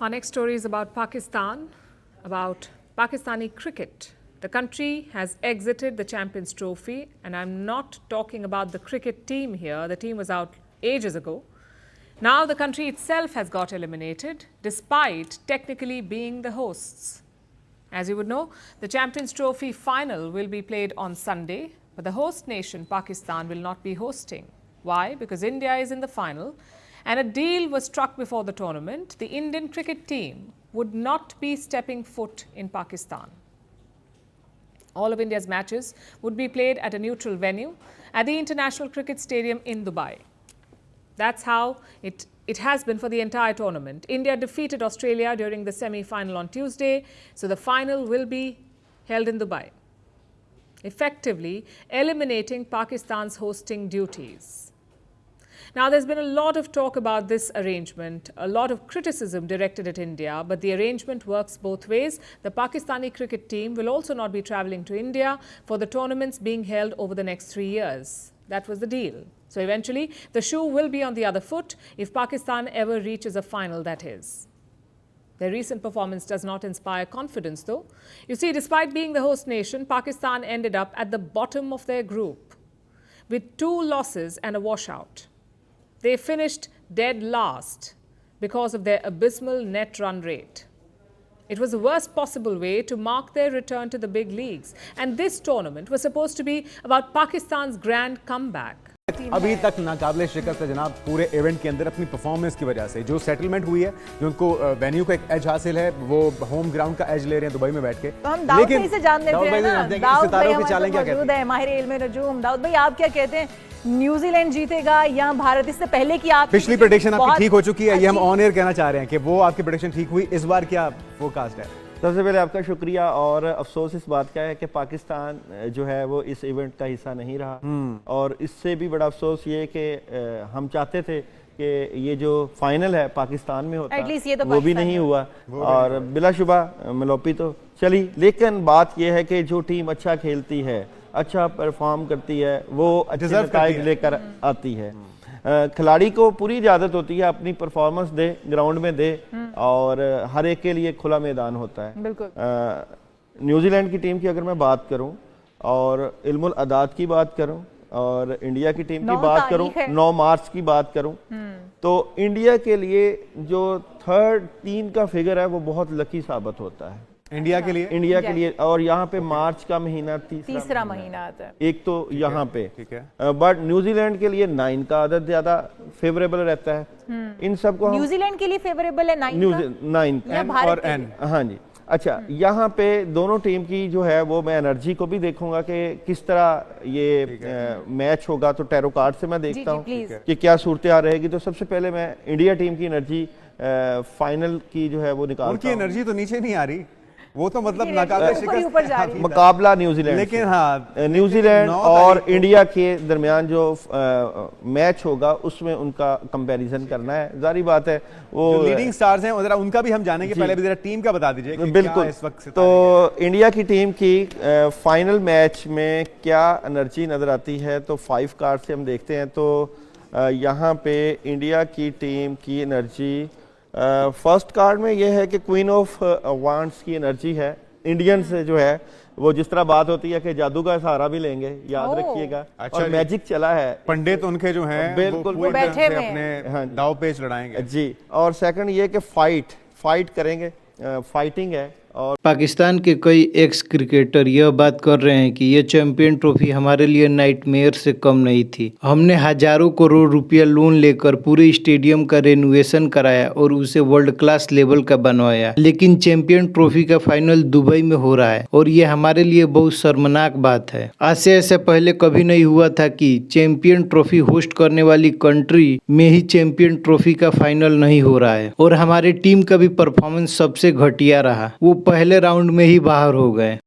Our next story is about Pakistan, about Pakistani cricket. The country has exited the Champions Trophy, and I'm not talking about the cricket team here. The team was out ages ago. Now the country itself has got eliminated, despite technically being the hosts. As you would know, the Champions Trophy final will be played on Sunday, but the host nation, Pakistan, will not be hosting. Why? Because India is in the final, and a deal was struck before the tournament. The Indian cricket team would not be stepping foot in Pakistan. All of India's matches would be played at a neutral venue at the International Cricket Stadium in Dubai. That's how it has been for the entire tournament. India defeated Australia during the semi-final on Tuesday, so the final will be held in Dubai, effectively eliminating Pakistan's hosting duties. Now, there's been a lot of talk about this arrangement, a lot of criticism directed at India, but the arrangement works both ways. The Pakistani cricket team will also not be travelling to India for the tournaments being held over the next 3 years. That was the deal. So eventually, the shoe will be on the other foot if Pakistan ever reaches a final, that is. Their recent performance does not inspire confidence, though. You see, despite being the host nation, Pakistan ended up at the bottom of their group with 2 losses and a washout. They finished dead last because of their abysmal net run rate. It was the worst possible way to mark their return to the big leagues. And this tournament was supposed to be about Pakistan's grand comeback. अभी तक नाकाबिले शिकस्त है जनाब पूरे event के अंदर अपनी performance की वजह से। जो सेटलमेंट हुई है, जो उनको वेन्यू का एक एज हासिल है, वो होम ग्राउंड का एज ले रहे हैं दुबई में बैठ के। तो हम दाऊद भाई से जान लेते हैं ना, दाऊद भाई हमारे पास मौजूद है, माहिर इल्म नजूम। दाऊद भाई, आप क्या कहते हैं, न्यूजीलैंड जीतेगा या भारत? इससे पहले की आप पिछली प्रेडिक्शन आपकी ठीक हो चुकी है, ये हम ऑन एयर कहना चाह रहे हैं कि वो आपकी प्रेडिक्शन ठीक हुई। इस बार क्या फोरकास्ट है? सबसे पहले आपका शुक्रिया, और अफसोस इस बात का है कि पाकिस्तान जो है वो इस इवेंट का हिस्सा नहीं रहा, और इससे भी बड़ा अफसोस ये कि हम चाहते थे कि ये जो फाइनल है पाकिस्तान में होता, ये तो वो भी नहीं हुआ, और बिलाशुबा मलोपी तो चली। लेकिन बात यह है कि जो टीम अच्छा खेलती है, अच्छा परफॉर्म करती है, वो अच्छे नतीजे लेकर आती है। खिलाड़ी को पूरी इजाज़त होती है अपनी परफॉर्मेंस दे, ग्राउंड में दे, और हर एक के लिए खुला मैदान होता है। बिल्कुल। न्यूजीलैंड की टीम की अगर मैं बात करूं और इल्मुल अदाद की बात करूं और इंडिया की टीम की बात करूं, 9 मार्च की बात करूं, तो इंडिया के लिए जो 3 का फिगर है वो बहुत लकी साबित होता है इंडिया के लिए। और यहाँ पे मार्च का महीना तीसरा महीना आता है, एक तो यहाँ पे, ठीक है। बट न्यूजीलैंड के लिए 9 का आदत ज्यादा फेवरेबल रहता है। इन सबको न्यूजीलैंड के लिए फेवरेबल है 9 और एन। हाँ जी। अच्छा, यहाँ पे दोनों टीम की जो है वो मैं एनर्जी को भी देखूंगा कि किस तरह ये मैच होगा। तो टैरो कार्ड से मैं देखता हूँ कि क्या सूरत हाल रहेगी। तो सबसे पहले मैं इंडिया टीम की एनर्जी फाइनल की जो है वो निकालता हूं। उनकी एनर्जी तो नीचे नहीं आ रही, वो तो मतलब नाकाबिले शिकस्त मुकाबला न्यूजीलैंड, लेकिन हाँ, न्यूजीलैंड और इंडिया के दरमियान जो मैच होगा उसमें उनका कंपैरिजन करना है। जारी बात है वो लीडिंग स्टार्स हैं, जरा उनका भी हम जानेंगे। पहले भी जरा टीम का बता दीजिए कि बिल्कुल इस वक्त से। तो इंडिया की टीम की फाइनल मैच में क्या एनर्जी नजर आती है, तो 5 कार्ड से हम देखते हैं। तो यहाँ पे इंडिया की टीम की एनर्जी फर्स्ट कार्ड में यह है कि क्वीन ऑफ वांड्स की एनर्जी है। इंडियन से जो है वो जिस तरह बात होती है कि जादू का सहारा भी लेंगे, याद रखिएगा। अच्छा, और मैजिक चला है, पंडित उनके जो हैं बिल्कुल वो बैठे हुए अपने दाव पेच लड़ाएंगे जी। और सेकंड ये कि फाइट करेंगे, फाइटिंग है। और पाकिस्तान के कई एक्स क्रिकेटर यह बात कर रहे हैं कि यह चैंपियन ट्रॉफी हमारे लिए नाइटमेयर से कम नहीं थी। हमने हजारों करोड़ रुपया लोन लेकर पूरे स्टेडियम का रेनोवेशन कराया और उसे वर्ल्ड क्लास लेवल का बनवाया, लेकिन चैंपियन ट्रॉफी का फाइनल दुबई में हो रहा है और ये हमारे लिए बहुत शर्मनाक बात है। आज से ऐसे पहले कभी नहीं हुआ था कि चैंपियन ट्रॉफी होस्ट करने वाली कंट्री में ही चैंपियन ट्रॉफी का फाइनल नहीं हो रहा है, और हमारी टीम का भी परफॉर्मेंस सबसे घटिया रहा। वो पहले राउंड में ही बाहर हो गए।